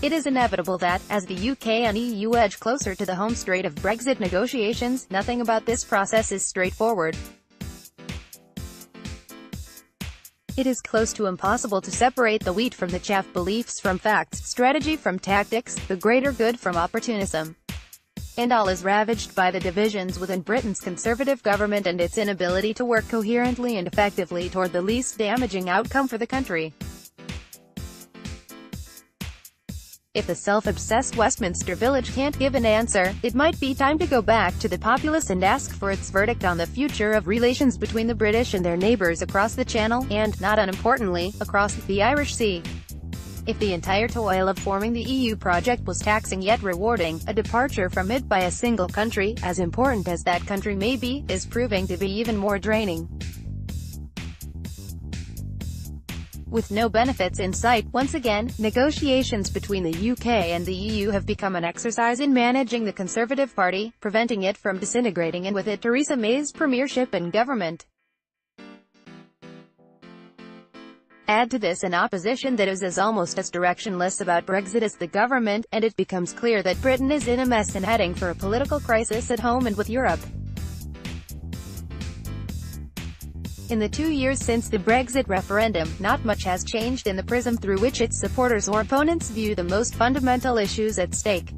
It is inevitable that, as the UK and EU edge closer to the home straight of Brexit negotiations, nothing about this process is straightforward. It is close to impossible to separate the wheat from the chaff, beliefs from facts, strategy from tactics, the greater good from opportunism. And all is ravaged by the divisions within Britain's Conservative government and its inability to work coherently and effectively toward the least damaging outcome for the country. If the self-obsessed Westminster village can't give an answer, it might be time to go back to the populace and ask for its verdict on the future of relations between the British and their neighbours across the Channel, and, not unimportantly, across the Irish Sea. If the entire toil of forming the EU project was taxing yet rewarding, a departure from it by a single country, as important as that country may be, is proving to be even more draining. With no benefits in sight, once again, negotiations between the UK and the EU have become an exercise in managing the Conservative Party, preventing it from disintegrating, and with it Theresa May's premiership and government. Add to this an opposition that is almost as directionless about Brexit as the government, and it becomes clear that Britain is in a mess and heading for a political crisis at home and with Europe. In the 2 years since the Brexit referendum, not much has changed in the prism through which its supporters or opponents view the most fundamental issues at stake.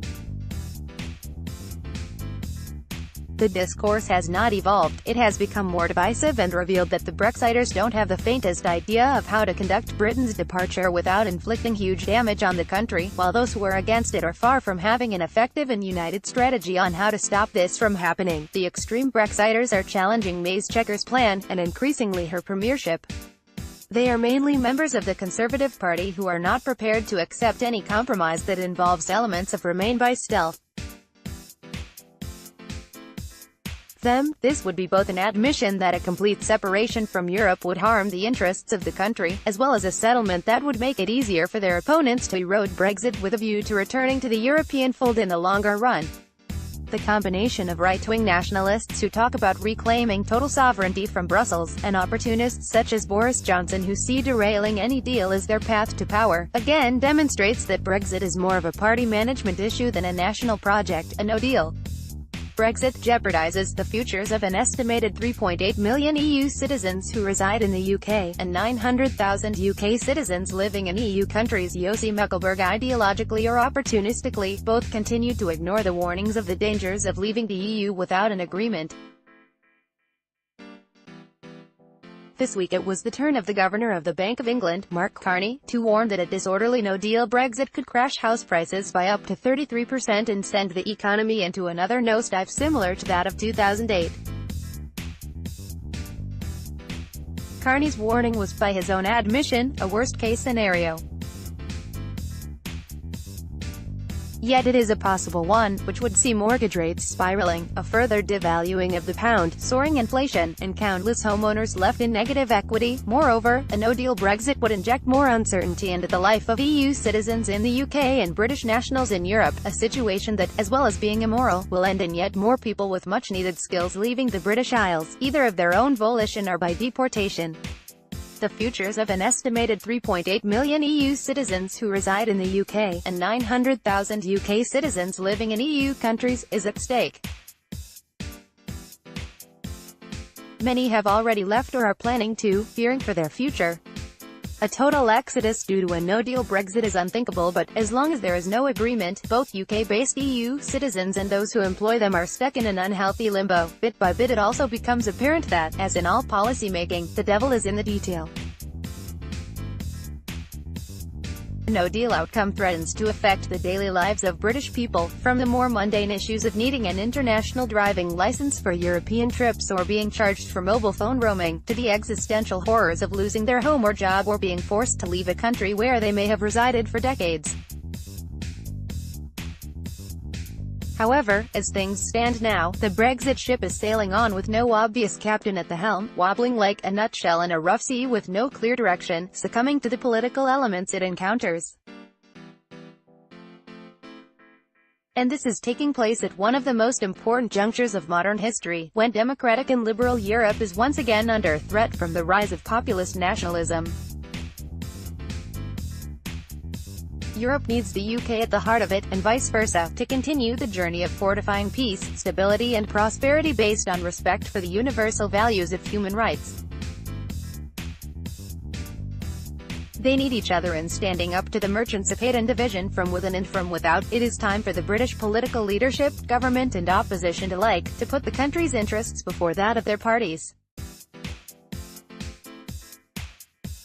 The discourse has not evolved, it has become more divisive and revealed that the Brexiters don't have the faintest idea of how to conduct Britain's departure without inflicting huge damage on the country, while those who are against it are far from having an effective and united strategy on how to stop this from happening. The extreme Brexiters are challenging May's checkers plan, and increasingly her premiership. They are mainly members of the Conservative Party who are not prepared to accept any compromise that involves elements of remain by stealth. This would be both an admission that a complete separation from Europe would harm the interests of the country, as well as a settlement that would make it easier for their opponents to erode Brexit with a view to returning to the European fold in the longer run. The combination of right-wing nationalists who talk about reclaiming total sovereignty from Brussels, and opportunists such as Boris Johnson who see derailing any deal as their path to power, again demonstrates that Brexit is more of a party management issue than a national project. A no-deal Brexit jeopardizes the futures of an estimated 3.8 million EU citizens who reside in the UK, and 900,000 UK citizens living in EU countries. Yossi Mekelberg ideologically or opportunistically, both continue to ignore the warnings of the dangers of leaving the EU without an agreement. This week it was the turn of the Governor of the Bank of England, Mark Carney, to warn that a disorderly no-deal Brexit could crash house prices by up to 33% and send the economy into another nosedive similar to that of 2008. Carney's warning was, by his own admission, a worst-case scenario. Yet it is a possible one, which would see mortgage rates spiraling, a further devaluing of the pound, soaring inflation, and countless homeowners left in negative equity. Moreover, a no-deal Brexit would inject more uncertainty into the life of EU citizens in the UK and British nationals in Europe, a situation that, as well as being immoral, will end in yet more people with much-needed skills leaving the British Isles, either of their own volition or by deportation. The futures of an estimated 3.8 million EU citizens who reside in the UK, and 900,000 UK citizens living in EU countries, is at stake. Many have already left or are planning to, fearing for their future. A total exodus due to a no-deal Brexit is unthinkable, but, as long as there is no agreement, both UK-based EU citizens and those who employ them are stuck in an unhealthy limbo. Bit by bit it also becomes apparent that, as in all policy-making, the devil is in the detail. A no-deal outcome threatens to affect the daily lives of British people, from the more mundane issues of needing an international driving license for European trips or being charged for mobile phone roaming, to the existential horrors of losing their home or job or being forced to leave a country where they may have resided for decades. However, as things stand now, the Brexit ship is sailing on with no obvious captain at the helm, wobbling like a nutshell in a rough sea with no clear direction, succumbing to the political elements it encounters. And this is taking place at one of the most important junctures of modern history, when democratic and liberal Europe is once again under threat from the rise of populist nationalism. Europe needs the UK at the heart of it, and vice versa, to continue the journey of fortifying peace, stability and prosperity based on respect for the universal values of human rights. They need each other in standing up to the merchants of hate and division from within and from without. It is time for the British political leadership, government and opposition alike, to put the country's interests before that of their parties.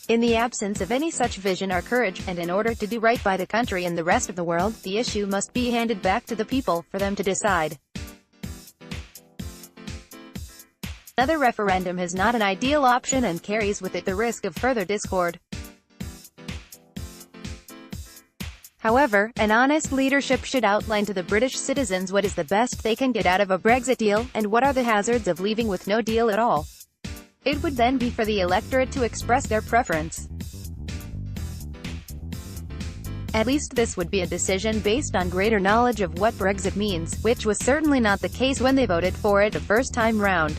In the absence of any such vision or courage, and in order to do right by the country and the rest of the world, the issue must be handed back to the people, for them to decide. Another referendum is not an ideal option and carries with it the risk of further discord. However, an honest leadership should outline to the British citizens what is the best they can get out of a Brexit deal, and what are the hazards of leaving with no deal at all. It would then be for the electorate to express their preference. At least this would be a decision based on greater knowledge of what Brexit means, which was certainly not the case when they voted for it the first time round.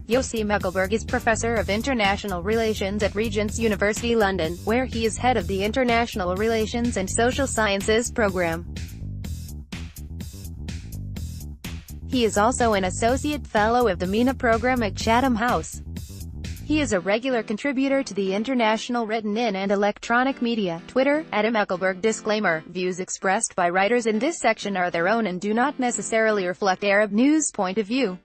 Yossi Mekelberg is Professor of International Relations at Regent's University London, where he is head of the International Relations and Social Sciences program. He is also an Associate Fellow of the MENA program at Chatham House. He is a regular contributor to the international written-in and electronic media, Twitter, @Mekelberg. Disclaimer: views expressed by writers in this section are their own and do not necessarily reflect Arab News' point of view.